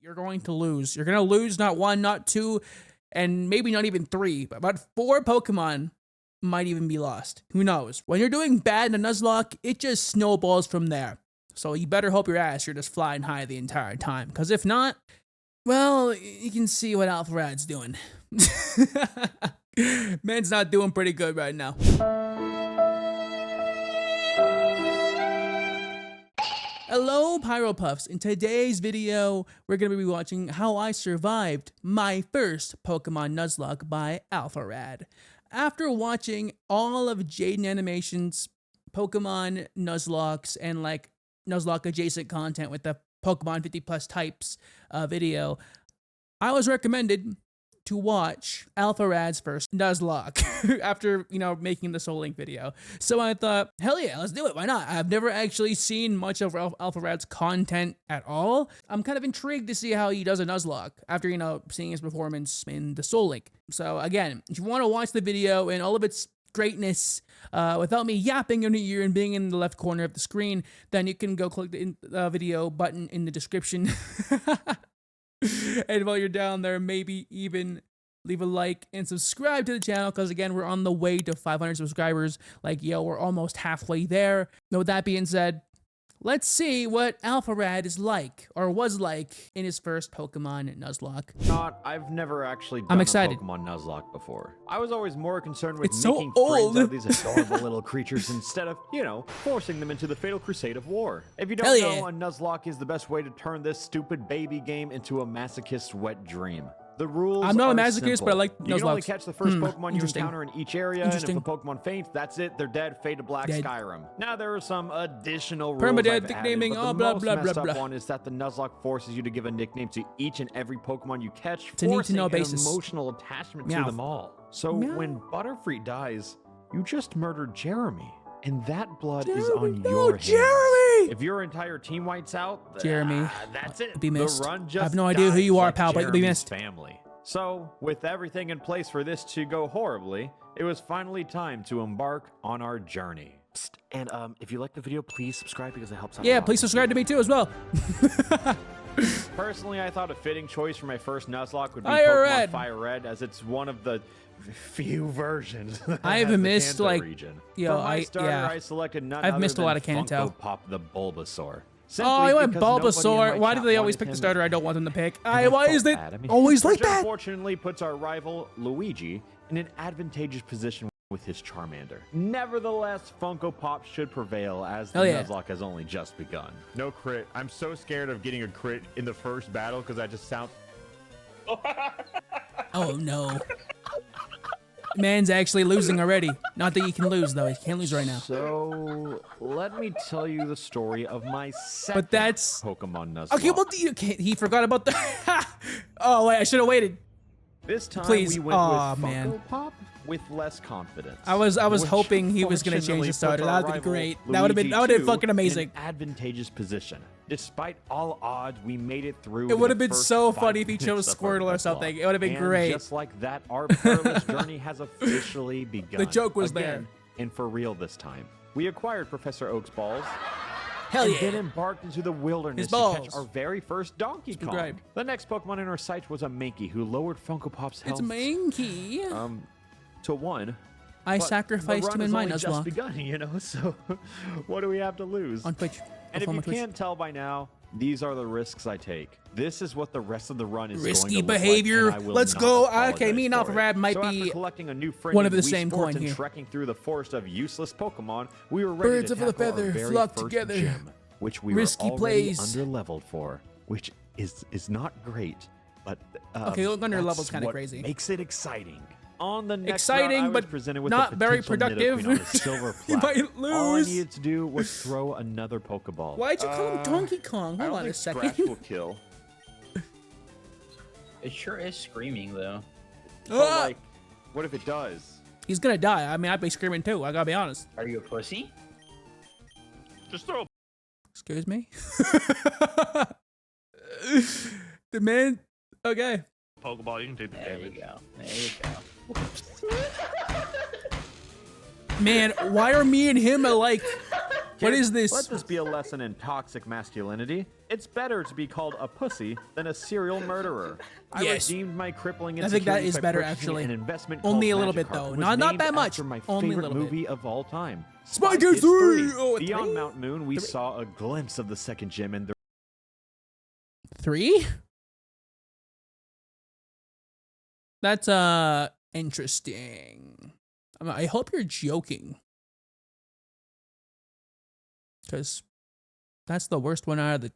you're going to lose. You're going to lose not one, not two, and maybe not even three, but about 4 Pokemon might even be lost. Who knows? When you're doing bad in a Nuzlocke, it just snowballs from there. So you better hope your ass you're just flying high the entire time. Because if not, well, you can see what Alpharad's doing. Man's not doing pretty good right now. Hello PyroPuffs. In today's video, we're going to be watching how I survived my first Pokemon Nuzlocke by Alpharad. After watching all of Jaden Animation's Pokemon Nuzlockes and like Nuzlocke adjacent content with the Pokemon 50 plus types video, I was recommended to watch Alpharad's first Nuzlocke after, making the Soul Link video. So I thought, hell yeah, let's do it. Why not? I've never actually seen much of Alpharad's content at all. I'm kind of intrigued to see how he does a Nuzlocke after, seeing his performance in the Soul Link. So again, if you want to watch the video in all of its greatness without me yapping in your ear and being in the left corner of the screen, then you can go click the video button in the description. And while you're down there, maybe even leave a like and subscribe to the channel, because again, we're on the way to 500 subscribers. We're almost halfway there. Now, with that being said, let's see what Alpharad is like, or was like, in his first Pokemon Nuzlocke. I've never actually done I'm excited. a Pokemon Nuzlocke before. I was always more concerned with It's so making old. friends out of these adorable little creatures instead of, forcing them into the fatal crusade of war. If you don't Hell know, yeah. a Nuzlocke is the best way to turn this stupid baby game into a masochist's wet dream. The rules I'm not a are masochist, simple. but I like You can only Nuzlockes. catch the first Pokemon you Interesting. encounter in each area, and if the Interesting. Pokemon faints, that's it. They're dead. Fade to black. Dead. Skyrim. Now there are some additional rules Permadead, I've added, nicknaming, but the oh, blah, most blah, messed blah, up blah. one is that the Nuzlocke forces you to give a nickname to each and every Pokemon you catch, It's a need-to-know forcing basis. an emotional attachment Meow. to them all. So Meow. when Butterfree dies, you just murdered Jeremy, and that blood is on No, your hands. Jeremy! If your entire team whites out, Jeremy, that's it. be missed. The run I just have no idea who you dies are, like pal, but you'll be Jeremy's missed. family. So, with everything in place for this to go horribly, it was finally time to embark on our journey. And if you like the video, please subscribe because it helps out a Yeah, lot. please subscribe to me too as well. Personally, I thought a fitting choice for my first Nuzlocke would be Alright. Pokemon Fire Red, as it's one of the few versions that I has have the missed, Kanto like, region. yo, For my starter, yeah. I selected none I've other missed a than lot of Kanto. Funko Pop the Bulbasaur. Oh, I went Simply because nobody Bulbasaur. in my Why do chat they always wanted pick the him. starter I don't want them to pick? And Why I is felt it bad. I mean, always like which that? unfortunately puts our rival, Luigi, in an advantageous position with his Charmander. Nevertheless, Funko Pop should prevail, as the Hell yeah. Nuzlocke has only just begun. No crit. I'm so scared of getting a crit in the first battle because I just sound. Oh no. Man's actually losing already. Not that he can lose though. He can't lose right now. So, let me tell you the story of my second But that's Pokemon Nuzlocke. okay. Well, he forgot about the. Oh wait, I should have waited. This time Please. we went Aw, with Funko man. Pop with less confidence. I was which hoping he was gonna change fortunately the starter. puts our That'd be rival, great. That would've been Luigi, fucking in an amazing. advantageous position. Despite all odds, we made it through. It would have the been first so 5 funny if he minutes chose of our Squirtle or Nuzlocke. something. It would have been And great. just like that, our perilous journey has officially begun. The joke was Again, and for real this time. We acquired Professor Oak's balls. Hell and yeah. then embarked into the wilderness His to catch balls. our very first Donkey Kong. Subscribe. The next Pokemon in our sights was a Mankey who lowered Funko Pop's health It's Mankey. to 1. I But sacrificed the him run in my has only just Nuzlocke begun, so what do we have to lose? on Twitch. And if I'll you film on Twitch. can't tell by now, these are the risks I take. This is what the rest of the run is Risky going to look behavior. Like, and I will Let's not go. apologize Okay, me and for it. Alpharad might so be after collecting a new friend one of in the Wii same Sports coin and here. trekking through the forest of useless Pokemon, we were ready Birds to of a tackle our feather very flock first together. gym, which we Risky were already plays. underleveled for, which is not great, but Okay, look, under that's level's kinda what crozy. Makes it exciting. On the next Exciting, round, I was but presented with not a very potential productive. Nidoqueen on a silver He platter. might All I lose. needed to do was throw another Pokeball. Why'd you call him Donkey Kong? I Hold don't on a think second. Scratch will kill. It sure is screaming though. But Ah! like, what if it does? He's gonna die. I mean, I'd be screaming too. I gotta be honest. Are you a pussy? Just throw a Excuse me. The man. Okay. Pokeball. You can take the There you damage. go. There you go. Man, why are me and him alike? What Kids, is this? Let this be a lesson in toxic masculinity. It's better to be called a pussy than a serial murderer. I Yes. redeemed my crippling I think that insecurities is by better, purchasing actually. An investment Only called a little bit, Magikarp, though. was Not named that much. after my Only a favorite little bit. movie of all time. Spy Kids Kids 3! 3. Oh, Beyond 3? Mount Moon, we saw a glimpse of the second gym and the 3? That's interesting. I hope you're joking, because that's the worst one out of the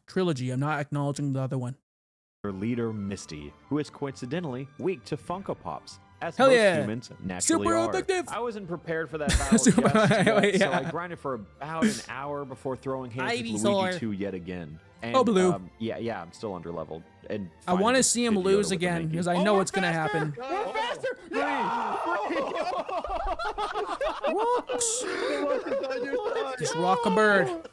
trilogy. I'm not acknowledging the other one. leader Misty, who is coincidentally weak to Funko Pops. As Hell most yeah. humans naturally Super are. effective. I wasn't prepared for that battle Super- just yet, wait, so yeah. I grinded for about an hour before throwing hands Ivy with Solar. Luigi 2 yet again. And, Oh, Blue. Yeah, I'm still underleveled. And I want to finding see him Pidgeotto lose with the again, Mankey. because I know what's going to happen. We're faster! Rocks. Just rock a bird.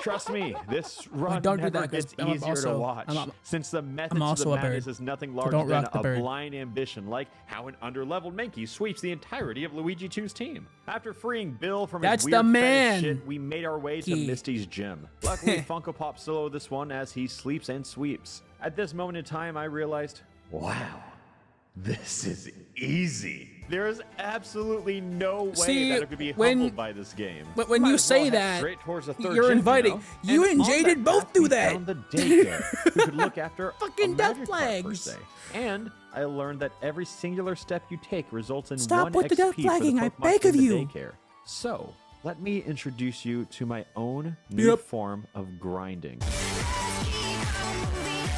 Trust me, this run don't do never that, 'cause gets I'm easier also- to watch. I'm since the method I'm to also the a bird, madness is nothing so larger don't than rock the a bird. blind ambition, like how an underleveled Mankey sweeps the entirety of Luigi 2's team. After freeing Bill from That's his the weird man. fetish shit, we made our way to Key. Misty's gym. Luckily, Funko Pop solo this one as he sleeps and sweeps. At this moment in time, I realized, wow, this is easy. There is absolutely no way See, that I could be when- humbled by this game. But when Might you as well say head that, straight towards the third you're gym, inviting. You And and on Jaded that both path, do we that. found the daycare who could look after Fucking a death Magikarp, per flags. se. And I learned that every singular step you take results in Stop 1 with the XP death for flagging, the I Pokemon beg in of the you. Daycare. So let me introduce you to my own new Yep. form of grinding.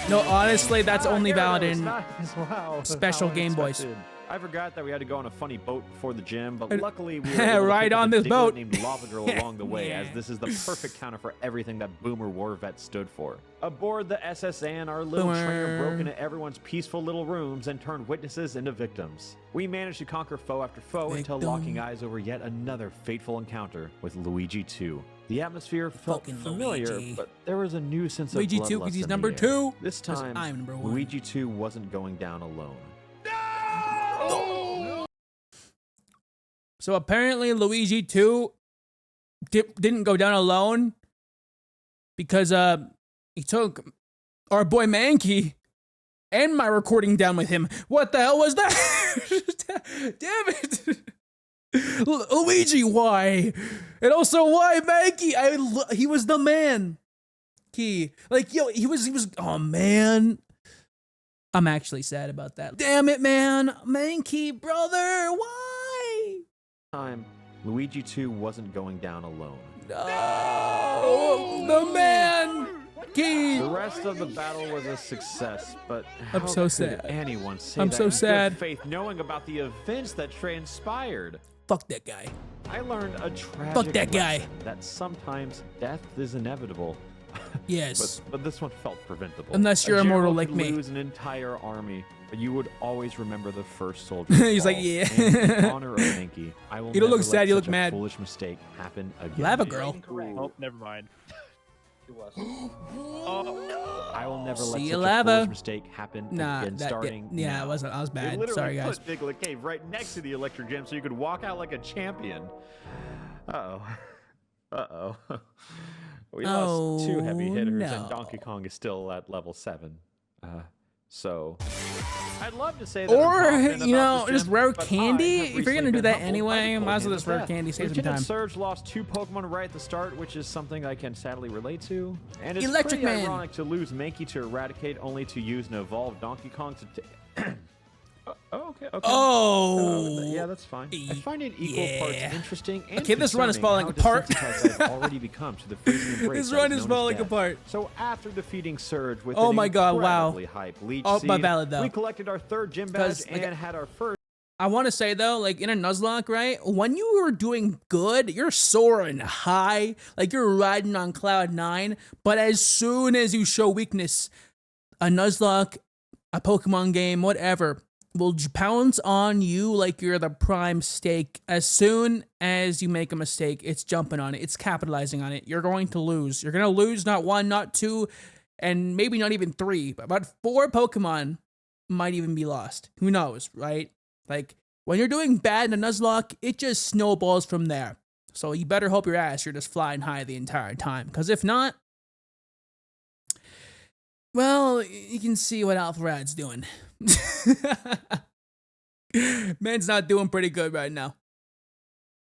No, honestly, that's only valid Gyarados, in nice. Wow, special how Game Boys. unexpected. I forgot that we had to go on a funny boat before the gym, but luckily we were Right able to pick up on a this Diglett boat. named Lava Girl along the way, Yeah. as this is the perfect counter for everything that Boomer Warvet stood for. Aboard the SS Anne, our little trainer broke Boomer. into everyone's peaceful little rooms and turned witnesses into victims. We managed to conquer foe after foe until locking Victim. eyes over yet another fateful encounter with Luigi 2. The atmosphere felt Fucking familiar, Luigi. but there was a new sense of Luigi 2, 'cause bloodlust he's in the number air. 2. This 'Cause time, I'm number 1. Luigi 2 wasn't going down alone. So apparently Luigi 2 didn't go down alone because he took our boy Mankey and my recording down with him. What the hell was that? Damn it. Luigi, why? And also why Mankey? He was the man. He he was oh man. I'm actually sad about that. Damn it, man. Mankey, brother, why? Time, Luigi 2 wasn't going down alone. No, the man. Key. The rest of the battle was a success, but I'm how so could sad. anyone say I'm that so in good sad. faith knowing about the events that transpired? Fuck that guy. I learned a tragic Fuck that guy. lesson that sometimes death is inevitable. Yes. But this one felt preventable. Unless you're A immortal general like could me. lose an entire army, but you would always remember the first soldier. He's like, fall. yeah. And in honor of Mankey, I will You don't never look sad, let you such look a mad. foolish mistake happen again. Lava girl. Oh, never mind. I will never let See such you, a lava. foolish mistake happen Nah, again. Starting yeah, now. it wasn't. I was They bad. literally Sorry, guys. put Diglett Cave right next to the electric gym so you could walk out like a champion. Uh-oh. Uh-oh. We lost 2 heavy Oh, hitters, no. and Donkey Kong is still at level 7. So, I'd love to say that I'm Or, confident you about know, this just gym, rare but I candy? have If you're recently gonna do been that humbled by anyway, the might as well Cold just Hand rare of candy, Death. save some Lieutenant time. Surge lost 2 Pokemon right at the start, which is something I can sadly relate to. And it's Electric pretty Man. ironic to lose Mankey to Eradicate only to use an evolved Donkey Kong to okay. Oh. Yeah, that's fine. I find it equal parts Yeah. interesting and Okay, this run is concerning falling how apart. desensitized I've already become to the freezing embrace. This that run is is known as falling death. apart. So after defeating Surge with Oh an my God, wow. incredibly hype Leech Oh, but Seed, valid, though. we collected our 3rd gym 'Cause, badge like, and had our first I want to say though, like in a Nuzlocke, right? When you are doing good, you're soaring high, like you're riding on cloud 9. But as soon as you show weakness, a Nuzlocke, a Pokemon game, whatever, will pounce on you like you're the prime stake. As soon as you make a mistake, it's jumping on it. It's capitalizing on it. You're going to lose. You're going to lose not 1, not 2, and maybe not even 3, but about 4 Pokemon might even be lost. Who knows, right? Like, when you're doing bad in a Nuzlocke, it just snowballs from there. So you better hope your ass you're just flying high the entire time. Because if not, well, you can see what Alpharad's doing. Man's not doing pretty good right now.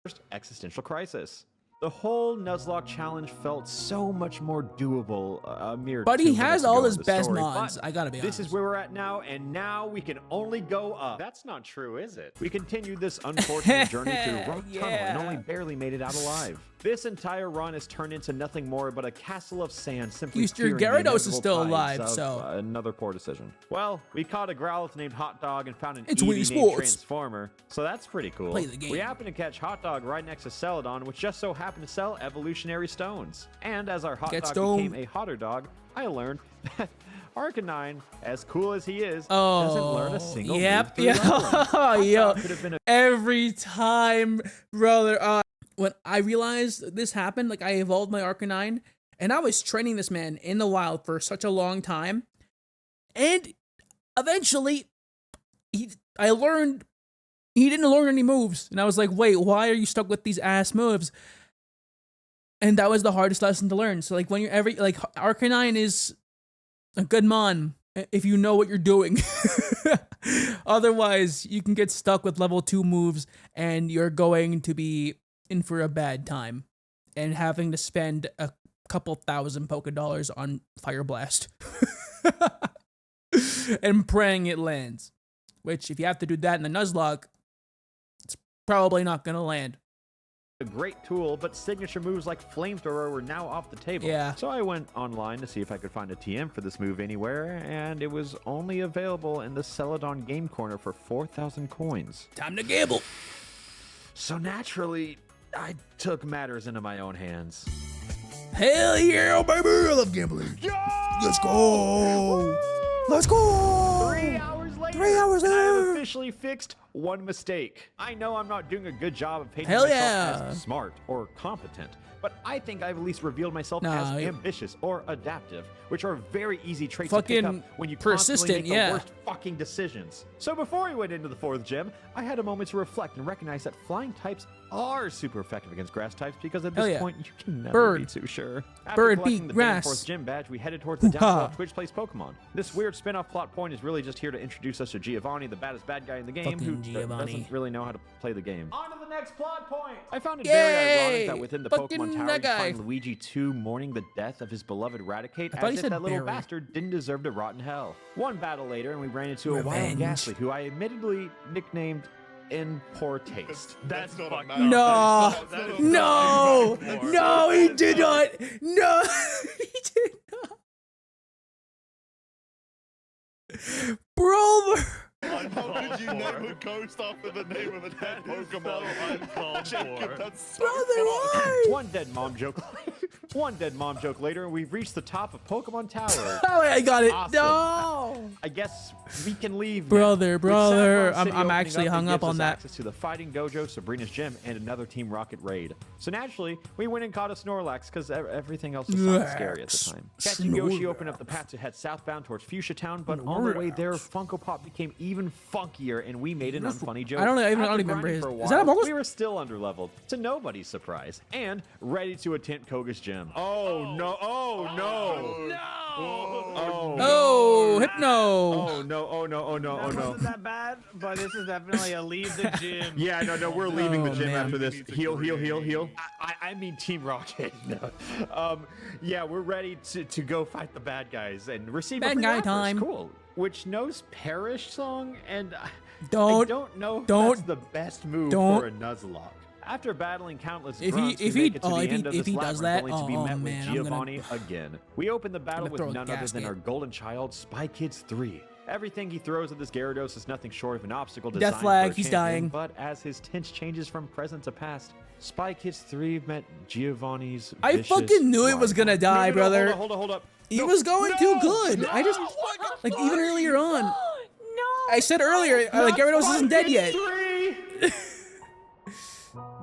First existential crisis. The whole Nuzlocke challenge felt so much more doable a mere But 2 he minutes has ago all in his the best story, mods, but I gotta be honest. This is where we're at now, and now we can only go up. That's not true, is it? We continued this unfortunate journey through Rock Tunnel and only barely made it out alive. This entire run has turned into nothing more but a castle of sand, simply At least your fearing the Gyarados is inevitable still tides alive, of, so. another poor decision. Well, we caught a Growlithe named Hot Dog and found an It's Eevee Wii named Sports. Transformer, so that's pretty cool. Play the game. We happened to catch Hot Dog right next to Celadon, which just so happened to sell evolutionary stones. And as our Hot Get Dog stoned. became a hotter dog, I learned that Arcanine, as cool as he is, Oh, doesn't learn a single yep, move through yeah. leveling. Hot Yo, Dog could have been a every time, brother. When I realized this happened, like I evolved my Arcanine, and I was training this man in the wild for such a long time, and eventually, I learned he didn't learn any moves, and I was like, wait, why are you stuck with these ass moves? And that was the hardest lesson to learn. So like when you're Arcanine is a good mon if you know what you're doing. Otherwise, you can get stuck with level 2 moves and you're going to be in for a bad time and having to spend a couple thousand Poké Dollars on Fire Blast and praying it lands. Which, if you have to do that in the Nuzlocke, it's probably not going to land. a great tool, but signature moves like Flamethrower were now off the table. Yeah. So I went online to see if I could find a TM for this move anywhere, and it was only available in the Celadon Game Corner for 4,000 coins. Time to gamble. So naturally, I took matters into my own hands. Hell yeah, baby! I love gambling. Let's go! Let's go! 3 hours later, 3 hours and I later. have officially fixed one mistake. I know I'm not doing a good job of painting Hell myself yeah. as smart or competent, but I think I've at least revealed myself Nah, as you- ambitious or adaptive, which are very easy traits to pick Fucking up when you persistent, constantly make yeah. the worst fucking decisions. So before we went into the fourth gym, I had a moment to reflect and recognize that flying types are super effective against grass types because at Hell this yeah. point you can never Bird. be too sure. After Bird collecting beat the grass. damn fourth gym badge, we headed towards the Hoo-ha. downfall of Twitch Plays Pokemon. This weird spin-off plot point is really just here to introduce us to Giovanni, the baddest bad guy in the game, who Fucking Giovanni. doesn't really know how to play the game. On to the next plot point! I found it Yay! very ironic that within the Fucking Pokemon Tower that you guy. find Luigi 2 mourning the death of his beloved Raticate, I thought as he if said that little Barry. bastard didn't deserve to rot in hell. One battle later, and we ran into a wild Revenge. Ghastly, who I admittedly nicknamed in poor taste. That's not a fucked match. up. No, That is no, not no, he did not. No, he did not. Bro, How could you name a ghost after the name of a dead Pokemon? Jacob, that's so brother, why? One dead mom joke. One dead mom joke later, and we've reached the top of Pokemon Tower. Oh, I got it. Awesome. No. I guess we can leave now. Brother, With brother, Saffron City I'm opening actually up, hung it up gives on us that. access to the Fighting Dojo, Sabrina's gym, and another Team Rocket raid. So naturally, we went and caught a Snorlax because everything else was sounded scary at the time. Catching Yoshi opened up the path to head southbound towards Fuchsia Town, but on the way there, Funko Pop became even funkier, and we made an unfunny joke. I don't know- I don't After remember grinding his- for a is that a while, Mogos? We were still underleveled, to nobody's surprise, and ready to attempt Koga's gym. Oh no! Oh no! Oh, Oh, Hypno. Oh no! Oh no! Oh no! Oh That no! wasn't that bad, but this is definitely a leave the gym. Yeah, no, we're leaving the Oh, gym man. after this. Heal. I mean Team Rocket. No. Yeah, we're ready to go fight the bad guys and receive Bad a free guy Lapras. time. Cool. Which knows Perish song, and I Don't. don't know if don't- that's the best move don't- for a Nuzlocke. After battling countless If he- grunts, if we he- make it to oh, the if he- end of if this he does labyrinth, that, only to be oh, met man, with I'm gonna- Giovanni again. We open the battle gonna with throw a none other than gasket. our golden child, Spy Kids 3. Everything he throws at this Gyarados is nothing short of an obstacle Death designed flag, for a he's champion, dying. But as his tense changes from present to past, Spy Kids 3 met Giovanni's I vicious fucking knew it was gonna rival. die, brother. Hold up. He was going too good. I just like even earlier on. I said earlier, like Gyarados isn't dead yet.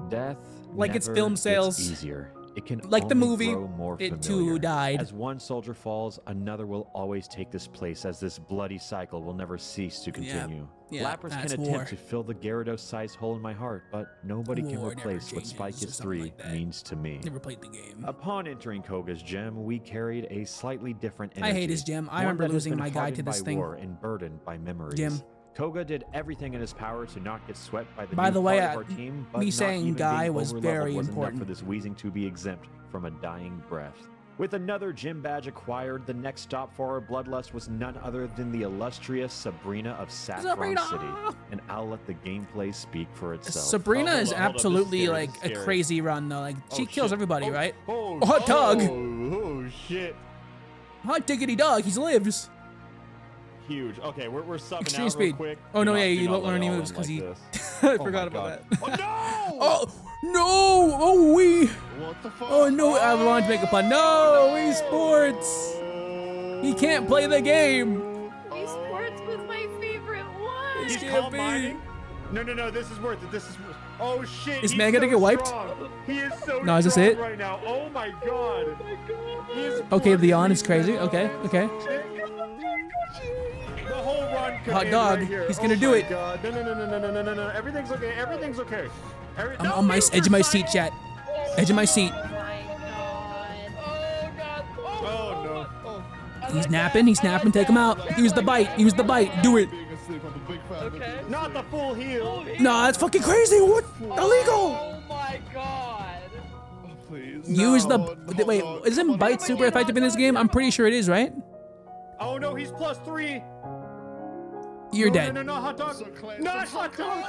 Death Like it's never film gets sales. easier. it can Like the only movie, grow more it familiar. too died. As one soldier falls, another will always take this place, as this bloody cycle will never cease to continue. Yeah, Lapras that's can war. attempt to fill the Gyarados-sized hole in my heart, but nobody can War never replace what changes, Spike or is something 3 like that. means to me. Never played the game. Upon entering Koga's gym, we carried a slightly different energy. I hate his gym. I one remember that has losing been my guy to hardened this by thing. war and burdened by memories. Gym. Koga did everything in his power to not get swept by the By new the way, part of our team, but me not saying even guy being was over-leveled very was important. enough for this wheezing to be exempt from a dying breath. With another gym badge acquired, the next stop for our bloodlust was none other than the illustrious Sabrina of Saffron Sabrina! City. And I'll let the gameplay speak for itself. Sabrina Hold is up, hold up, this is absolutely scary, like this a is scary. crazy run though. Like she Oh, kills shit. everybody, Oh, right? Oh, Hot dog. Oh, shit. Hot diggity dog, he lives. Huge. Okay, we're subbing Extreme out speed. real quick. Oh, no, Do yeah, not- you do not don't let learn it any all moves end 'cause like he- this. I Oh forgot my about God. that. Oh, Oh no! Oh we! What the fuck? Oh no! I wanted to make a pun. No, Wii Sports. He can't play the game. Wii Sports was my favorite one. He's He's can't calm be. mining? No, this is worth it. This is. Oh shit. Is he's man gonna so get wiped? strong. He is so No, is this strong it? right now. Oh my god. He is Okay, Leon is 43 crazy. now. Okay, okay. The whole run. Hot command dog. Right here. He's gonna Oh do my it. God. No. Everything's okay. Everything's okay. I'm No, on my use edge your of my side. seat, chat. Edge of my seat. Oh my god. Oh no. He's napping. He's napping. Take him out. Use the bite. Use the bite. Do it. Being asleep, I'm a big fan of Okay. it. Not the full heal. No, that's fucking crazy. What? Illegal. Oh my god. Oh, please. Use No, the. Wait, hold on. isn't Come on, bite come super on. effective in this game? I'm pretty sure it is, right? Oh no, he's +3. You're No, dead. No, hot dog. So close, Not so hot dog.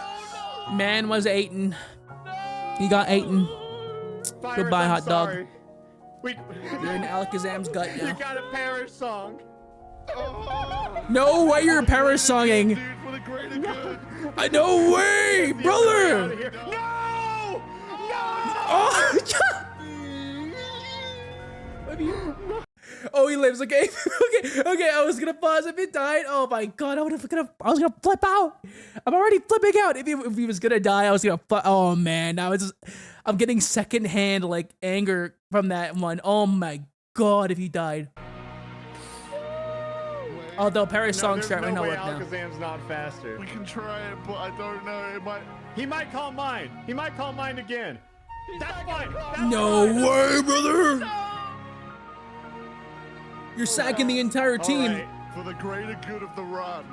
Man was eaten. He got eaten. Virus, Goodbye, I'm hot dog. sorry. We, You're in Alakazam's gut you now. got a parish song. Oh, No way you're Paris songing. dude, for the greater good. I no way, Out of brother. here. No! No! Oh, oh, he lives. Okay, okay. I was gonna pause if it died. Oh my god, I was gonna flip out. I'm already flipping out. If he was gonna die, I was gonna. Oh man, now it's just, I'm getting secondhand like anger from that one. Oh my god, if he died. Although Paris song there's start right no now way work now. Alakazam's not faster. We can try it, but I don't know. It might. He might call mine. He might call mine again. That's fine. That's No fine. way, brother. You're sacking the entire All team. right. For the greater good of the run.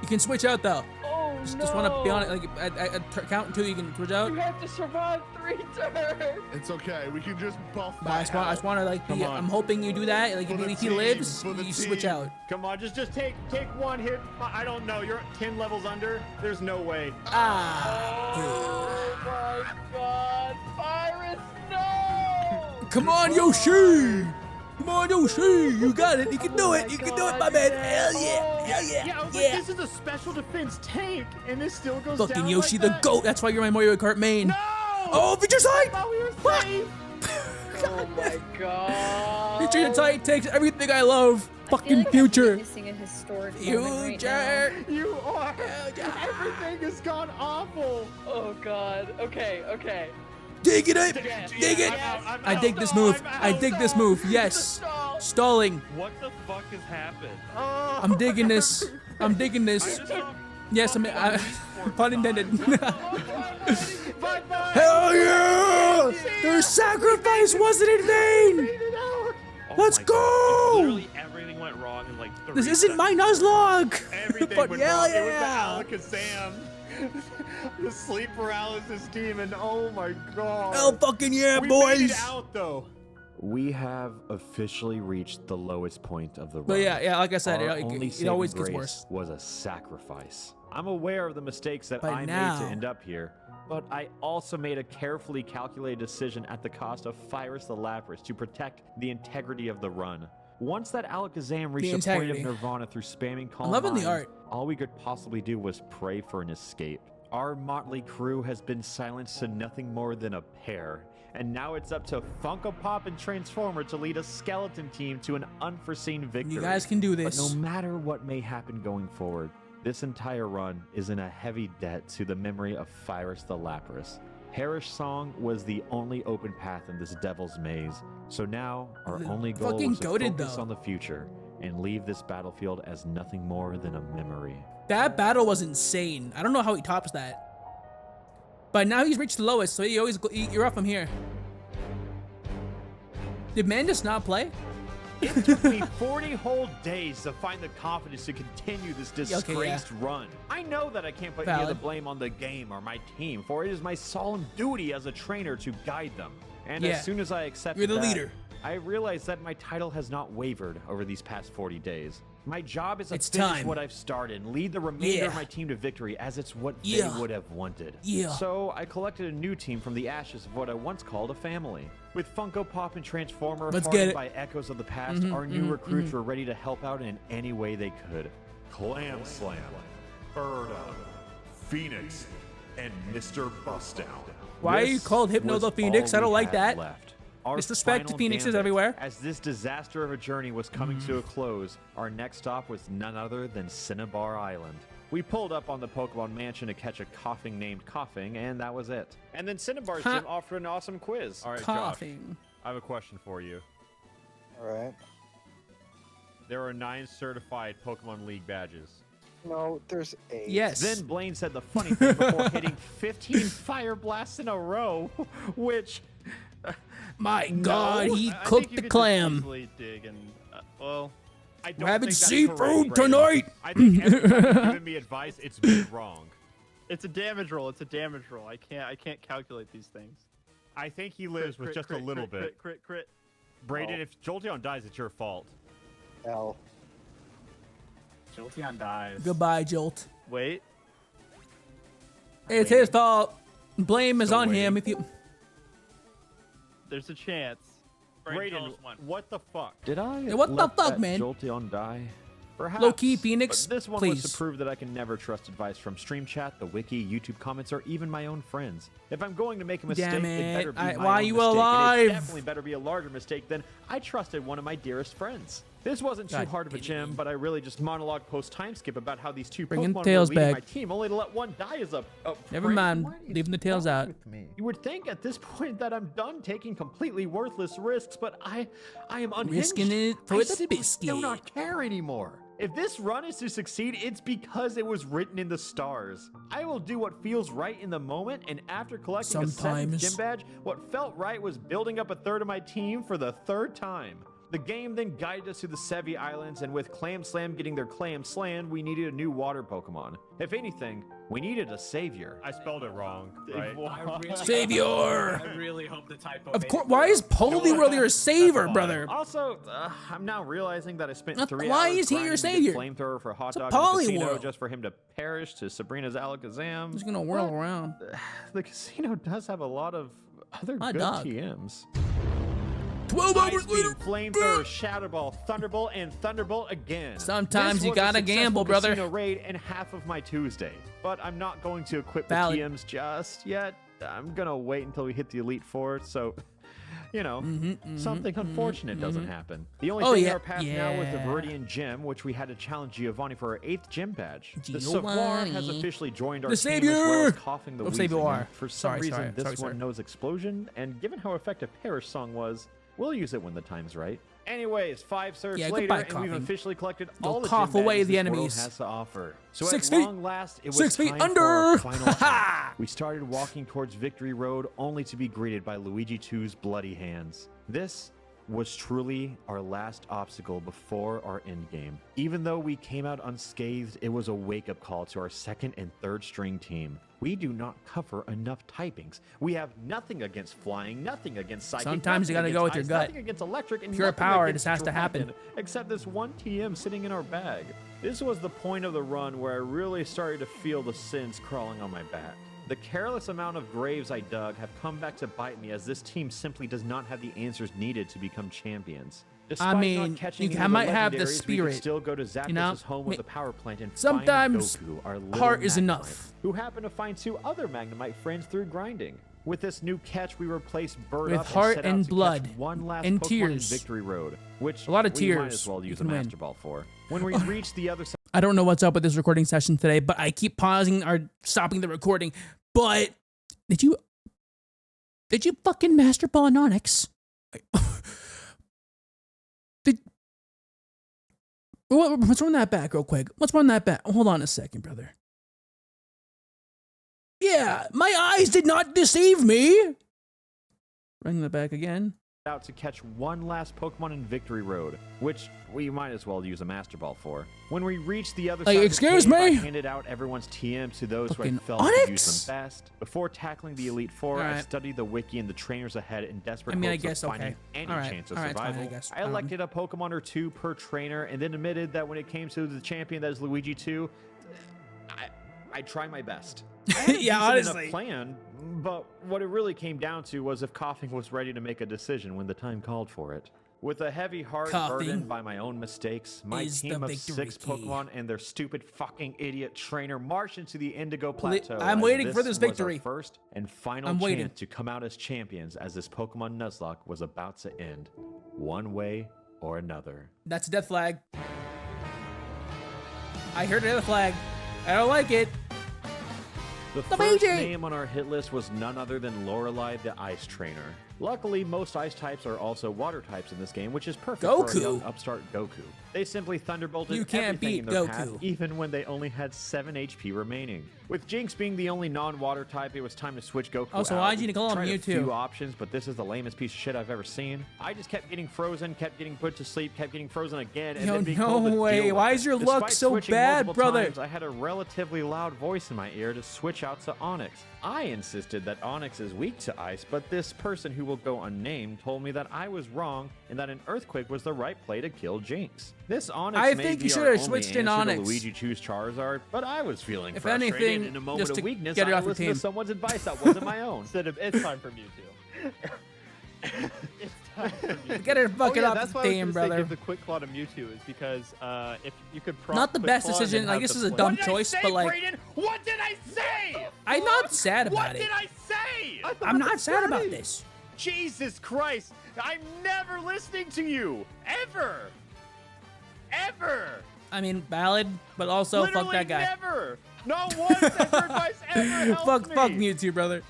You can switch out though. Oh Just want to be on it. Like at count two, you can switch out. You have to survive 3 turns. It's okay. We can just buff But I that just want to like be. Come on. I'm hoping you do that. Like For the if he team, lives, for the you switch team. out. Come on, just take one hit. I don't know. You're 10 levels under. There's no way. Ah. Oh my god. Virus, no! Come on, Yoshi. Come on, Yoshi. You got it. You can do it. You can do it, my man. Hell yeah. Hell yeah. Yeah, but Yeah. this is a special defense tank, and this still goes Fucking down Yoshi like the that. goat. That's why you're my Mario Kart main. No! Oh, feature I side. thought we were What? safe. Oh my god. Feature side takes everything I love. I feel Fucking like I'm future. witnessing a historic moment right now. Future. You are. Everything has gone awful. Oh god. Okay. Dig it up. Yes, Dig it. I'm I out. dig this move. I'm I out. dig this move. Yes. Stall. Stalling. What the fuck has happened? Oh. I'm digging this. I'm digging this. Yes, I pun intended. Bye-bye. Hell yeah! Their sacrifice wasn't in vain. Oh Let's my God. go! Literally everything went wrong in like 3 This isn't my seconds. Nuzlocke. Everything But went hell wrong. yeah! It was the Alakazam. The sleep paralysis demon. Oh my god. Hell fucking yeah, we boys. made it out though. We have officially reached the lowest point of the run. But yeah, like I said, Our it only always saving gets grace worse. Was a sacrifice. I'm aware of the mistakes that But I now- made to end up here, but I also made a carefully calculated decision at the cost of Virus the Lapras to protect the integrity of the run. Once that Alakazam reached a point of integrity. nirvana through spamming Calm I'm loving the Mind, art. all we could possibly do was pray for an escape. Our motley crew has been silenced to nothing more than a pair. And now it's up to Funko Pop and Transformer to lead a skeleton team to an unforeseen victory. You guys can do But this. no matter what may happen going forward, this entire run is in a heavy debt to the memory of Virus the Lapras. Perish Song was the only open path in this devil's maze, so now our only goal Fucking was to goated, focus though. on the future and leave this battlefield as nothing more than a memory. That battle was insane. I don't know how he tops that. But now he's reached the lowest, so you're up from here. Did man just not play? It took me 40 whole days to find the confidence to continue this disgraced run. I know that I can't put any of the blame on the game or my team, for it is my solemn duty as a trainer to guide them. And as soon as I accepted You're the that, leader. I realized that my title has not wavered over these past 40 days. My job is to It's finish time. what I've started and lead the remainder of my team to victory, as it's what they would have wanted. So I collected a new team from the ashes of what I once called a family. With Funko Pop and Transformer hardened by echoes of the past, our new recruits were ready to help out in any way they could. Clam Slam, Birdo, Phoenix, and Mr. Bustdown. Why are you called Hypno the Phoenix? I don't like that. Our Disrespect to final Phoenixes gambit. everywhere. As this disaster of a journey was coming to a close, our next stop was none other than Cinnabar Island. We pulled up on the Pokemon Mansion to catch a coughing named Coughing, and that was it. And then Cinnabar's gym offered an awesome quiz. All right, Coughing. Josh, I have a question for you. All right. There are 9 certified Pokemon League badges. No, there's 8. Yes. Then Blaine said the funny thing before hitting 15 Fire Blasts in a row, which... My God, he I cooked think you the could clam. Just easily dig and, well, I don't We're having think that's seafood correct, tonight. I think every time you've given me advice, it's been wrong. It's a damage roll. It's a damage roll. I can't calculate these things. I think he lives with just a little bit. Crit. Brayden, if Jolteon dies, it's your fault. L. Jolteon dies. Goodbye, Jolt. Wait. It's his fault. Blame is on him. If you. There's a chance. Brayden, what the fuck? Did I what the let fuck, that man? Jolteon die? Perhaps. Low-key, Phoenix, But this one please. was to prove that I can never trust advice from Stream Chat, the Wiki, YouTube comments, or even my own friends. If I'm going to make a mistake, Damn it better it. be my Why own you mistake, and alive? it definitely better be a larger mistake than I trusted one of my dearest friends. This wasn't too God hard of a damn it. gym, but I really just monologue post time skip about how these two Bringing Pokemon were tails leading back. my team, only to let one die as a Never prank. mind. What is Leaving the tails wrong out. with me? You would think at this point that I'm done taking completely worthless risks, but I am unhinged. Risking it for I the simply biscuit. do not care anymore. If this run is to succeed, it's because it was written in the stars. I will do what feels right in the moment, and after collecting a 7th Sometimes. gym badge, what felt right was building up a third of my team for the 3rd time. The game then guided us to the Sevi Islands, and with Clam Slam getting their clam slammed, we needed a new water Pokemon. If anything, we needed a savior. I spelled it wrong, right? Savior. I really hope the typo. Of course. Why is Poliwhirl your savior, brother? Also, I'm now realizing that I spent What- 3 why hours is he your grinding to get savior? Flamethrower for hot It's a dog in the casino Poliwhirl. just for him to perish to Sabrina's Alakazam. He's gonna whirl around. The casino does have a lot of other Hot good dog. TMs. 12 hours Ice Beam, later. Flamethrower, Shadow Ball, Thunderbolt, and Thunderbolt again. Sometimes This you was a gotta successful gamble, brother. Casino raid and half of my Tuesday, but I'm not going to equip Valid. the TMs just yet. I'm gonna wait until we hit the Elite Four, so you know, something unfortunate doesn't happen. The only Oh, thing in yeah. our path now was the Yeah. Viridian Gym, which we had to challenge Giovanni for our 8th gym badge. The Giovanni. Savoir has officially joined our The team, as well as savior! Coughing the Oh, Wheezing. Savior. And for some Sorry, reason, sorry, this sorry. one knows Explosion, and given how effective Perish Song was, we'll use it when the time's right. Anyways, 5 serves Yeah, later, goodbye, and we've Coughing. officially collected Go all the cough gym away badges the this world enemies. has to offer. So 6 at feet. long last, it was 6 feet time under. for our final Ha! act. We started walking towards Victory Road, only to be greeted by Luigi 2's bloody hands. This was truly our last obstacle before our endgame. Even though we came out unscathed, it was a wake-up call to our 2nd and 3rd string team. We do not cover enough typings. We have nothing against flying, nothing against psychic. Sometimes you nothing gotta go against with your ice, gut. Nothing against electric, and Pure nothing power against just has to happen. dragon, except this one TM sitting in our bag. This was the point of the run where I really started to feel the sins crawling on my back. The careless amount of graves I dug have come back to bite me, as this team simply does not have the answers needed to become champions. Despite mean, not catching you any of might the have the legendaries, we spirit, could still go to Zapdos' you know? home with the power plant and Sometimes find Goku, our little heart is Magnemite, enough. who happened to find 2 other Magnemite friends through grinding. With this new catch, we replaced Bird With up heart and set out and to blood catch one last and Pokemon tears. in Victory Road, which A lot of we might tears. as well You use a can win. Master Ball for. When we reached the other side. I don't know what's up with this recording session today, but I keep pausing or stopping the recording. But did you Did you fucking master ball on Onyx? Let's run that back real quick. Let's run that back. Hold on a second, brother. Yeah, my eyes did not deceive me. Running that back again. Out to catch one last Pokemon in Victory Road, which we might as well use a Master Ball for. When we reached the other side excuse of the cave, me? I handed out everyone's TMs to those who I Fucking felt could Onyx? use them best. Before tackling the Elite Four, I Alright. studied the wiki and the trainers ahead in desperate I mean, I hopes guess, of finding okay. any Alright. chance of Alright, fine, I survival. guess. I elected a Pokemon or two per trainer, and then admitted that when it came to the champion that is Luigi 2, I try my best. I had a Yeah, decent enough honestly. plan, but what it really came down to was if Coughing was ready to make a decision when the time called for it. With a heavy heart Coughing burdened by my own mistakes, my is team the of victory 6 key. Pokemon and their stupid fucking idiot trainer marched into the Indigo Plateau. I'm as waiting for this was our victory. first and final I'm chance waiting. to come out as champions, as this Pokemon Nuzlocke was about to end, one way or another. That's a death flag. I heard another flag. I don't like it. The Luigi! first name on our hit list was none other than Lorelei the Ice Trainer. Luckily, most ice types are also water types in this game, which is perfect for Goku. a young upstart Goku. They simply thunderbolted You can't everything in beat their Goku. path, even when they only had 7 HP remaining. With Jinx being the only non-water type, it was time to switch Goku Also, out. why'd you call him Tried a Mewtwo? few options, but this is the lamest piece of shit I've ever seen. I just kept getting frozen, kept getting put to sleep, kept getting frozen again, and Yo, then being no told to way. deal with Why it. is your luck Despite so switching bad, multiple brother? times, I had a relatively loud voice in my ear to switch out to Onyx. I insisted that Onyx is weak to ice, but this person who will go unnamed told me that I was wrong and that an earthquake was the right play to kill Jinx. This Onyx I may think be you should our have only switched in answer to Onyx. Luigi choose Charizard, but I was feeling If frustrated. anything, In a moment just of to weakness, get it I off your listened team. to someone's advice that wasn't my own. Instead of it's time for Mewtwo. It's time for Mewtwo. Get her fucking off that's the why I was team, gonna say brother. give the quick claw to Mewtwo is because if you could proc Not the quick best claw and decision, then like, have this the is a play- dumb What did I choice, say, but, like, Brayden? What did I say? I'm not sad about What it. did I say? I'm not sad about this. Jesus Christ! I'm never listening to you! Ever! Ever! I mean, valid, but also Literally fuck that guy. never! Not once has your advice ever helped fuck me! Mewtwo, brother.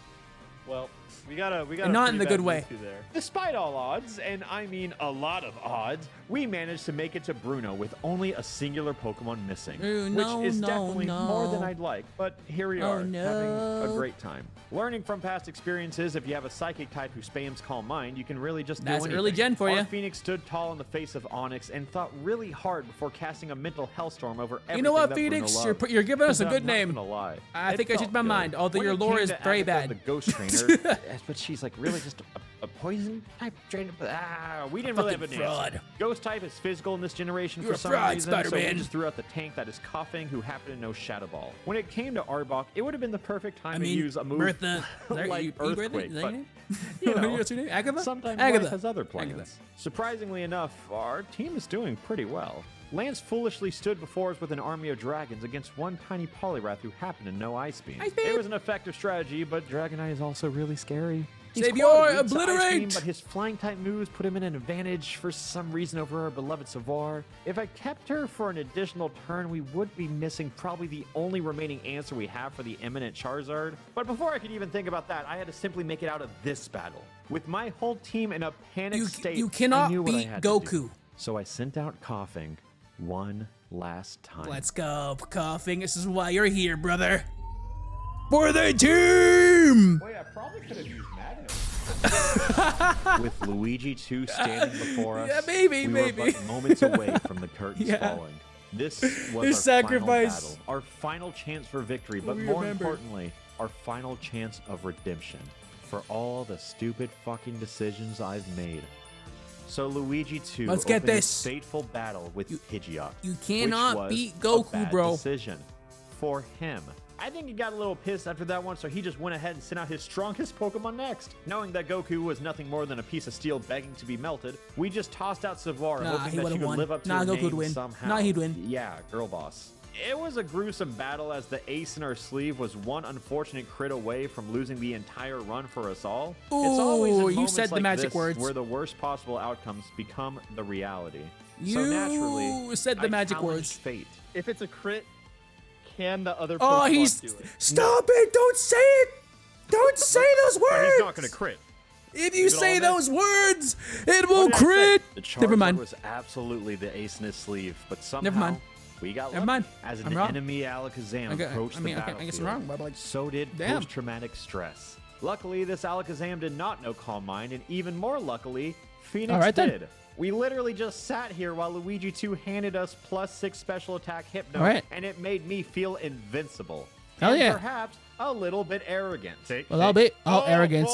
Well, we got a And not in pretty the good bad way. Mewtwo there. Despite all odds, and I mean a lot of odds, we managed to make it to Bruno with only a singular Pokemon missing. Bruno, which is no, definitely more than no. I'd like, but here we Oh, are, having a no. great time. Learning from past experiences, if you have a Psychic type who spams Calm Mind, you can really just That's do anything. early gen for Our ya. Phoenix stood tall in the face of Onyx and thought really hard before casting a mental hellstorm over everything You know what, that Phoenix? Bruno You're, loved. you're giving us a I'm good not name. gonna lie. I It think I felt changed my good. mind, although When your it lore came is to very Agatha, bad. The ghost trainer, but she's like really just a poison type trainer. We didn't really have Fucking an answer. fraud. Ghost type is physical in this generation You're for a some fraud, reason, so Spider-Man. we just threw out the tank that is Coughing, who happened to know Shadow Ball. When it came to Arbok, it would have been the perfect time I to mean, use a move Bertha. Is that like you, Earthquake, is that your but name? you know, What's your name? Agatha? sometimes Agatha. life has other plans. Agatha. Surprisingly enough, our team is doing pretty well. Lance foolishly stood before us with an army of dragons against one tiny Poliwrath who happened to know Ice Beam. Ice Beam! It was an effective strategy, but Dragonite is also really scary. He's Savior, quite weak to Ice obliterate! Beam, but his flying type moves put him in an advantage for some reason over our beloved Savar. If I kept her for an additional turn, we would be missing probably the only remaining answer we have for the imminent Charizard. But before I could even think about that, I had to simply make it out of this battle. With my whole team in a panicked state, you cannot I knew what I beat had to do. Goku. So I sent out Coughing one last time. Let's go, Coughing. This is why you're here, brother. For the team! Wait, I probably could have used Magnet. With Luigi 2 standing before us, Yeah, maybe, we maybe. were but moments away from the curtains Yeah. falling. This was His our sacrifice. final battle, our final chance for victory, but We more remember. importantly, our final chance of redemption for all the stupid fucking decisions I've made. So Luigi 2 Let's get opened his this. fateful battle with Pidgeot. you cannot which was beat a Goku, bad bro. Decision for him. I think he got a little pissed after that one, so he just went ahead and sent out his strongest Pokemon next. Knowing that Goku was nothing more than a piece of steel begging to be melted, we just tossed out Savara, Nah, hoping he that she would've would won. live up to Nah, her Goku name would win. somehow. Nah, he'd win. Yeah, girl boss. It was a gruesome battle as the ace in our sleeve was one unfortunate crit away from losing the entire run for us all. It's always in Ooh, you moments said the like magic this words. where the worst possible outcomes become the reality. So You naturally, said the I magic challenged words. Fate. If it's a crit, can the other Oh, Pokemon he's. do it? Stop it! Don't say it! Don't say those But he's not words. gonna crit. If you Leave it say all those words, it What will did I say? crit. The Never Charizard mind. was absolutely the ace in his sleeve, but somehow Never mind. we got Never lucky mind. as an I'm wrong. enemy Alakazam approached I mean, the I guess battlefield. I'm wrong, but like, So did damn. post-traumatic stress. Luckily, this Alakazam did not know Calm Mind, and even more luckily, Phoenix All right, then. did. We literally just sat here while Luigi 2 handed us +6 special attack Hypno, All right. and it made me feel invincible. Hell and yeah. perhaps a little bit arrogant. a little bit. Oh, arrogance.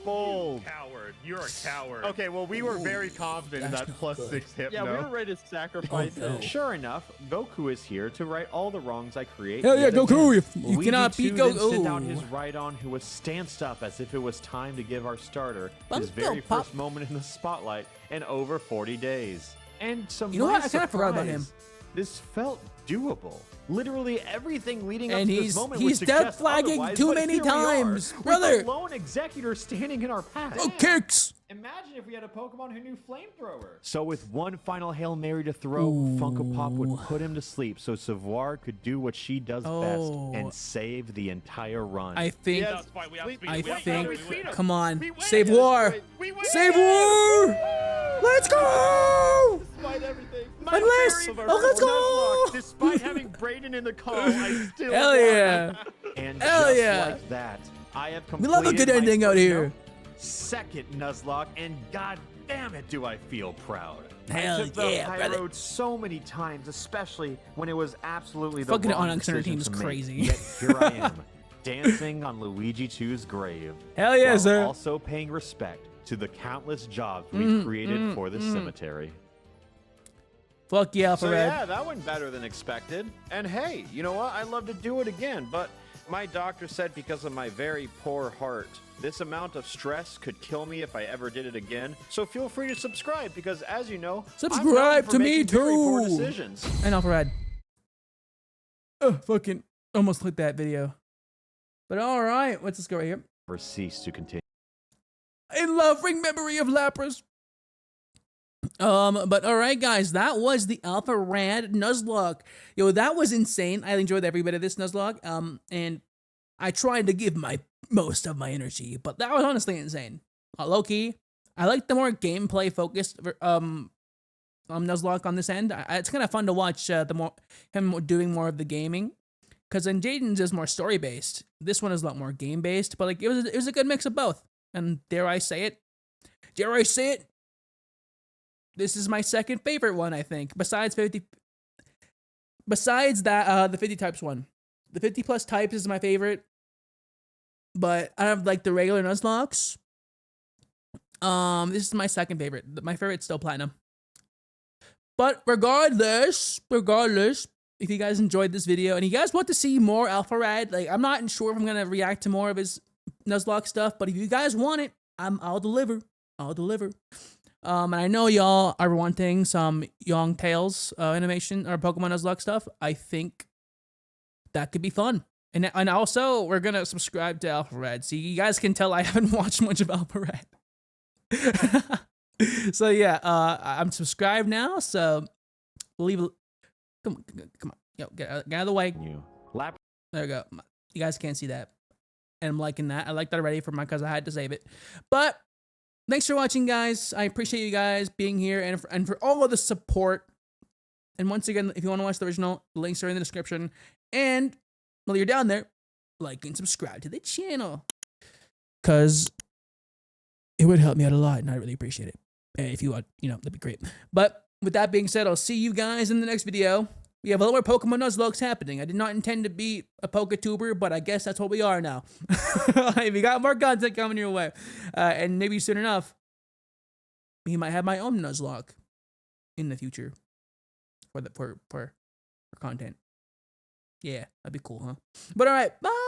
Bold. Coward. You're a coward. Okay, well, we were very confident in that +6 hit. Yeah, we were ready to sacrifice it. Sure enough, Goku is here to right all the wrongs I create. Hell yeah, yet Goku, again. you Luigi cannot beat 2 then Goku. sent out his Rhydon, who was stanced up as if it was time to give our starter his very Pop. first moment in the spotlight in over 40 days. And to You know my what? I kinda forgot about surprise, him. This felt doable. Literally everything leading up And to this he's- moment he's would suggest death flagging otherwise, too but many here we are, times, with brother. the lone executor standing in our path. Oh, kicks. Imagine if we had a Pokemon who knew Flamethrower. So with one final Hail Mary to throw, Funko Pop would put him to sleep so Savoir could do what she does best and save the entire run. I think. That's fine. We outspeed I him. We think. outspeed him. Come on, We win. save war. We win! Save war. Let's go. Despite everything. Unless, let's go. Despite having Brayden in the call, I still Hell won. yeah. And Hell just yeah. like that, I have We completed love a good my ending out first- here. no, second Nuzlocke, and god damn it do I feel proud. Hell I took the yeah, high brother. road so many times, especially when it was absolutely the Fucking wrong Onyx on our decision team is to make. crazy. Yet here I am, dancing on Luigi 2's grave. Hell yeah, while sir. Also paying respect to the countless jobs we've created for this cemetery. Fuck yeah, So Alpharad. yeah, that went better than expected. And hey, you know what? I'd love to do it again, but my doctor said because of my very poor heart, this amount of stress could kill me if I ever did it again. So feel free to subscribe because, as you know, I'm known Subscribe for to me making very poor too. decisions. And Alpharad. Fucking almost clicked that video. But all right, let's just go right here. Or cease to continue. In loving memory of Lapras. But all right, guys, that was the Alpharad Nuzlocke. Yo, that was insane. I enjoyed every bit of this Nuzlocke. And I tried to give my most of my energy, but that was honestly insane. Low key, I like the more gameplay focused Nuzlocke on this end. It's kind of fun to watch him doing more of the gaming, because in Jaden's is more story based. This one is a lot more game based, but like it was a good mix of both. And dare I say it? This is my second favorite one, I think. Besides that, the 50 types one. The 50 plus types is my favorite. But I have like the regular Nuzlocks. This is my second favorite. My favorite's still Platinum. But regardless, if you guys enjoyed this video and you guys want to see more Alpharad, like I'm not sure if I'm gonna react to more of his Nuzlocke stuff, but if you guys want it, I'll deliver. And I know y'all are wanting some Young Tales animation or Pokemon Nuzlocke stuff. I think that could be fun. And also, we're going to subscribe to Alpharad. So you guys can tell I haven't watched much of Alpharad. So yeah, I'm subscribed now. So leave a... Come on. Yo, get out of the way. There we go. You guys can't see that. And I'm liking that. I like that already because I had to save it. But... thanks for watching, guys. I appreciate you guys being here and for all of the support. And once again, if you want to watch the original, the links are in the description. And while you're down there, like and subscribe to the channel, because it would help me out a lot, and I really appreciate it. And if you want, that'd be great. But with that being said, I'll see you guys in the next video. We have a lot more Pokemon Nuzlockes happening. I did not intend to be a Poketuber, but I guess that's what we are now. We got more content coming your way. And maybe soon enough, we might have my own Nuzlocke in the future for content. Yeah, that'd be cool, huh? But all right, bye.